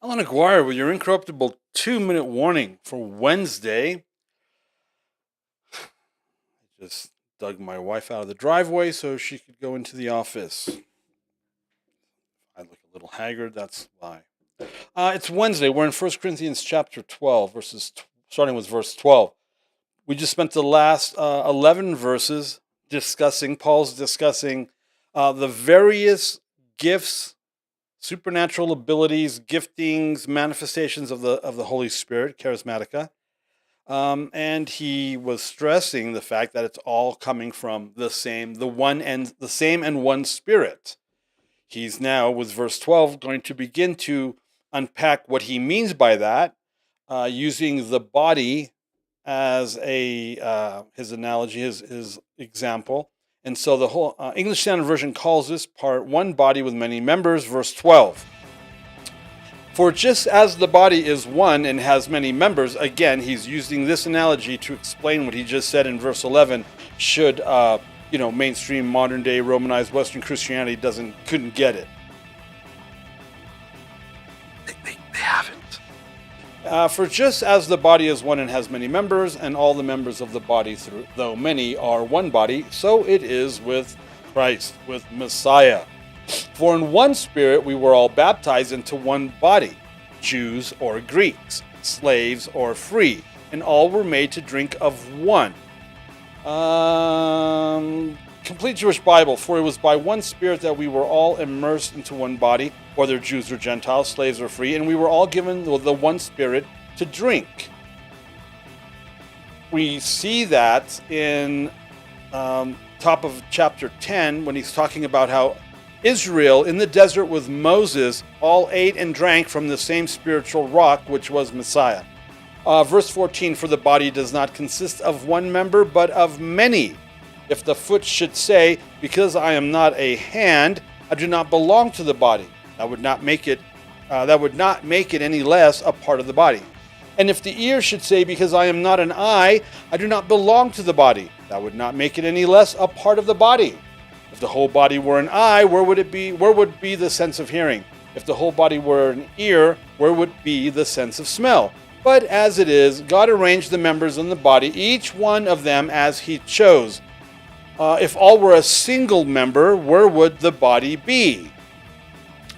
Allan Aguirre with your Incorruptible 2-minute warning for Wednesday. I just dug my wife out of the driveway so she could go into the office. I look a little haggard, that's why. It's Wednesday. We're in 1 Corinthians chapter 12, starting with verse 12. We just spent the last 11 verses Paul's discussing the various gifts, supernatural abilities, giftings, manifestations of the Holy Spirit, charismatica. And he was stressing the fact that it's all coming from the same and one Spirit. He's now, with verse 12, going to begin to unpack what he means by that, using the body as his analogy, his example. And so the whole English Standard Version calls this part one body with many members, verse 12. For just as the body is one and has many members, again, he's using this analogy to explain what he just said in verse 11, should, mainstream modern day Romanized Western Christianity couldn't get it. They haven't. For just as the body is one and has many members, and all the members of the body, though many, are one body, so it is with Christ, with Messiah. For in one Spirit we were all baptized into one body, Jews or Greeks, slaves or free, and all were made to drink of one. Complete Jewish Bible. For it was by one Spirit that we were all immersed into one body, whether Jews or Gentiles, slaves or free, and we were all given the one Spirit to drink. We see that in top of chapter 10 when he's talking about how Israel in the desert with Moses all ate and drank from the same spiritual rock, which was Messiah. Verse 14, for the body does not consist of one member, but of many. If the foot should say, because I am not a hand, I do not belong to the body, that would not make it any less a part of the body. And if the ear should say, because I am not an eye, I do not belong to the body, that would not make it any less a part of the body. If the whole body were an eye, where would be the sense of hearing? If the whole body were an ear, where would be the sense of smell? But as it is, God arranged the members in the body, each one of them as he chose. If all were a single member, where would the body be?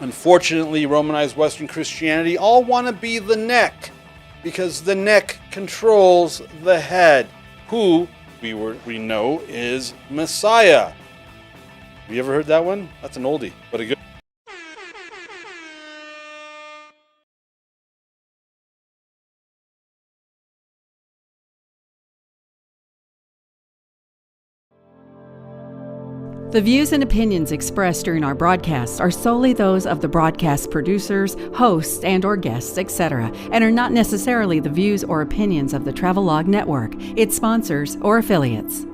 Unfortunately, Romanized Western Christianity all want to be the neck, because the neck controls the head, who we know is Messiah. Have you ever heard that one? That's an oldie, but a good. The views and opinions expressed during our broadcasts are solely those of the broadcast producers, hosts, and/or guests, etc., and are not necessarily the views or opinions of the Travelog Network, its sponsors, or affiliates.